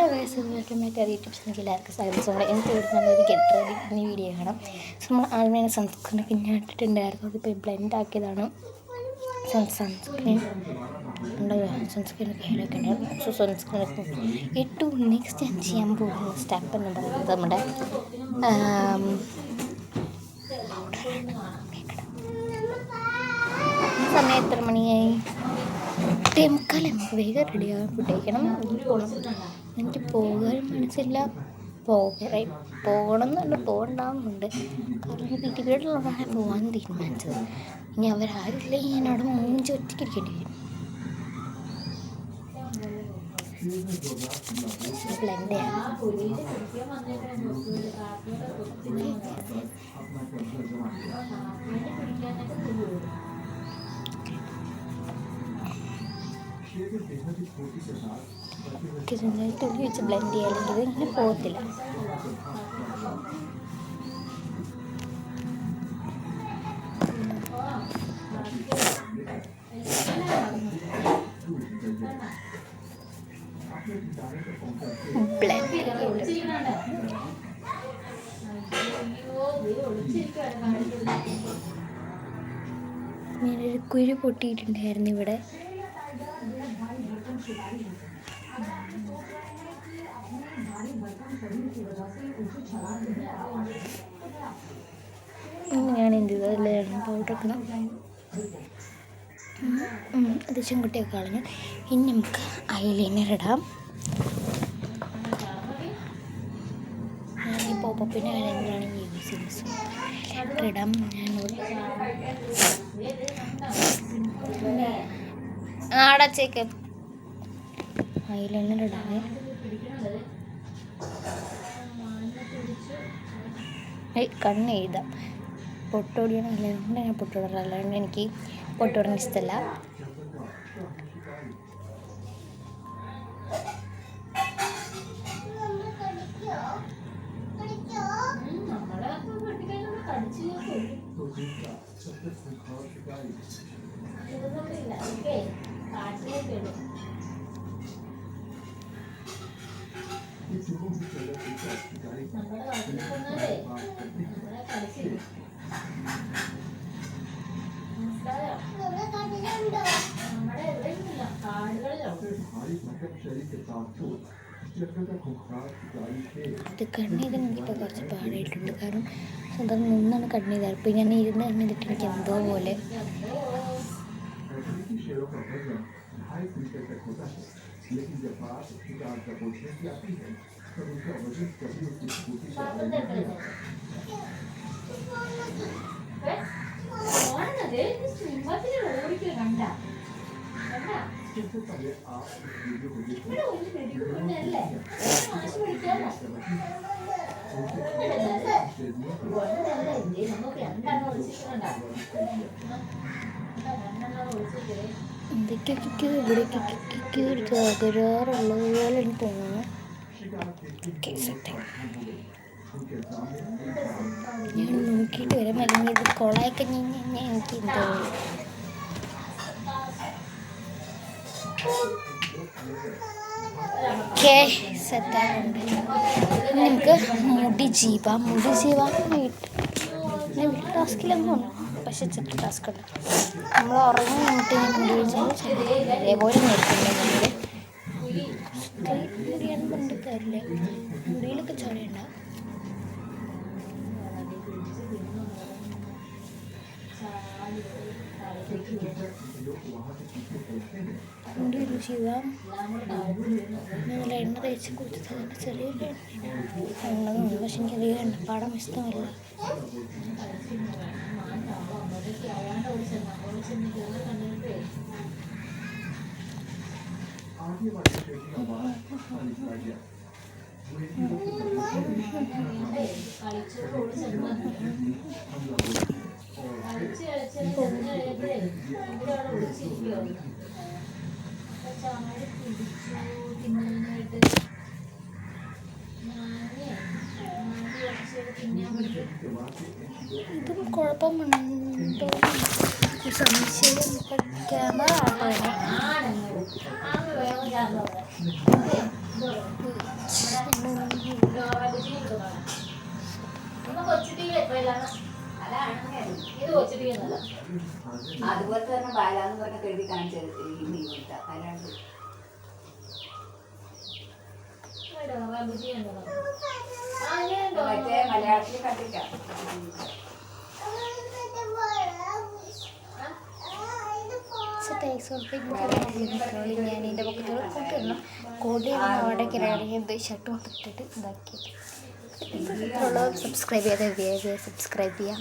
Hello guys, welcome back to YouTube channel. എല്ലാവർക്കും സ്വാഗതം. എനിക്ക് നല്ലൊരു ഗെറ്റ് റെഡി എന്ന വീഡിയോ കാണാം. നമ്മൾ ആദ്യമേ സൺസ്ക്രീൻ പിന്നെ ഇട്ടിട്ടുണ്ടായിരുന്നു. അതിപ്പോൾ ബ്ലെൻഡ് ആക്കിയതാണ്. സൺസ്ക്രീൻ കയ്യിലൊക്കെ ഉണ്ടായിരുന്നു. സോ സൺസ്ക്രീൻ ഇട്ടു. നെക്സ്റ്റ് ഞാൻ ചെയ്യാൻ പോകുന്ന സ്റ്റെപ്പ് എന്ന് പറയുന്നത് നമ്മുടെ സമയം എത്ര മണിയായി? 8:45. നമുക്ക് വേഗം റെഡിയാകാൻ ഫുഡേക്കണം. പോകണം. എനിക്ക് പോകാൻ മനസ്സില്ല. പോകണം എന്നല്ല, പോകണ്ടാവുന്നുണ്ട്. കാരണം വീട്ടിൽ വീട്ടിലുള്ളതാണ് പോകാൻ തീരുമാനിച്ചത്. ഇനി അവരാരില്ലെങ്കിൽ ഞാൻ അവിടെ മൂഞ്ചി ഒറ്റയ്ക്കിരിക്കേണ്ടി വരും. ബ്ലെൻഡ് ചെയ്യാം. തുണി വെച്ച് ബ്ലെൻഡ് ചെയ്യാമെങ്കിൽ ഇങ്ങനെ പോകത്തില്ല. ഞാനൊരു കുരു പൊട്ടിയിട്ടുണ്ടായിരുന്നു ഇവിടെ. ഞാൻ എന്ത് ചെയ്തല്ലേ പൗഡറൊക്കെ അത് ചെങ്കുട്ടിയൊക്കെ കളഞ്ഞു. ഇനി നമുക്ക് ഐലൈനർ ഇടാം. ഞാൻ ഈ പോപ്പപ്പിൻ്റെ ഐലൈനറാണ് യൂസ് ചെയ്യുന്നത്. ഇടാം. ആടച്ചേക്ക് ഐലൈനർ ഇടാമേ. കണ്ണ് എഴുതാം. പൊട്ടോടിയാണ് അല്ലാണ്ട് ഞാൻ പൊട്ടോടാറ്. അല്ലാണ്ട് എനിക്ക് പൊട്ടോടാൻ ഇഷ്ടമല്ല. ഇത് കണ്ണെയ്ത് എനിക്കിപ്പോൾ കുറച്ച് പാടായിട്ടുണ്ട്. കാരണം സ്വന്തം നിന്നാണ് കണ്ണെയ്താറ്. ഇപ്പോൾ ഞാൻ ഇരുന്ന് കണ്ണെയ്തിട്ട് എനിക്ക് എന്തോ പോലെ. എന്തൊക്കെയൊക്കെ ഇവിടേക്കൊക്കെ ഒരു തകരാറുള്ളത് പോലെ എനിക്ക് തോന്നുന്നു. ഞാൻ നോക്കിയിട്ട് വരാം. അല്ലെങ്കിൽ ഇത് കൊളായൊക്കെ ഞാൻ എനിക്ക് എന്തോ സെറ്റാകുന്നുണ്ട്. നമുക്ക് മുടി ജീവാൻ വീട്ടിൽ ടാസ്കിലൊന്നും ഉണ്ട്. പക്ഷെ ചെറിയ ടാസ്ക് ഉണ്ട്. നമ്മൾ ഉറങ്ങി നിന്നിട്ട് മുടി കഴിഞ്ഞാൽ അതേപോലെ നിർത്തുന്നുണ്ട്. മുടിയാണ് കൊണ്ട് തരില്ല. മുടിയിലൊക്കെ ചൊടയുണ്ട. മുടി ചെയ്യാം. നല്ല എണ്ണ തേച്ച് കുടിച്ചത് ചെറിയൊരു എണ്ണ. പക്ഷെ എനിക്കധികം എണ്ണപ്പാടം ഇഷ്ടമല്ല. ഇതും കുഴപ്പമുണ്ടോ സംശയം. ക്യാമറ അതുപോലെ തന്നെ ബാലാന്ന് പറഞ്ഞ എഴുതി കാണിച്ചത് നീ കൊടുത്ത അല്ലാണ്ട് മറ്റേ മലയാളത്തിൽ കണ്ടില്ല. ഞാൻ എൻ്റെ പക്കത്തിൽ കൂട്ടിടണം കൂടി അവിടെ കിരാടി ഷർട്ടും ഇട്ടിട്ട് ഇതാക്കിയത്. സബ്സ്ക്രൈബ് ചെയ്യാതെ സബ്സ്ക്രൈബ് ചെയ്യാം.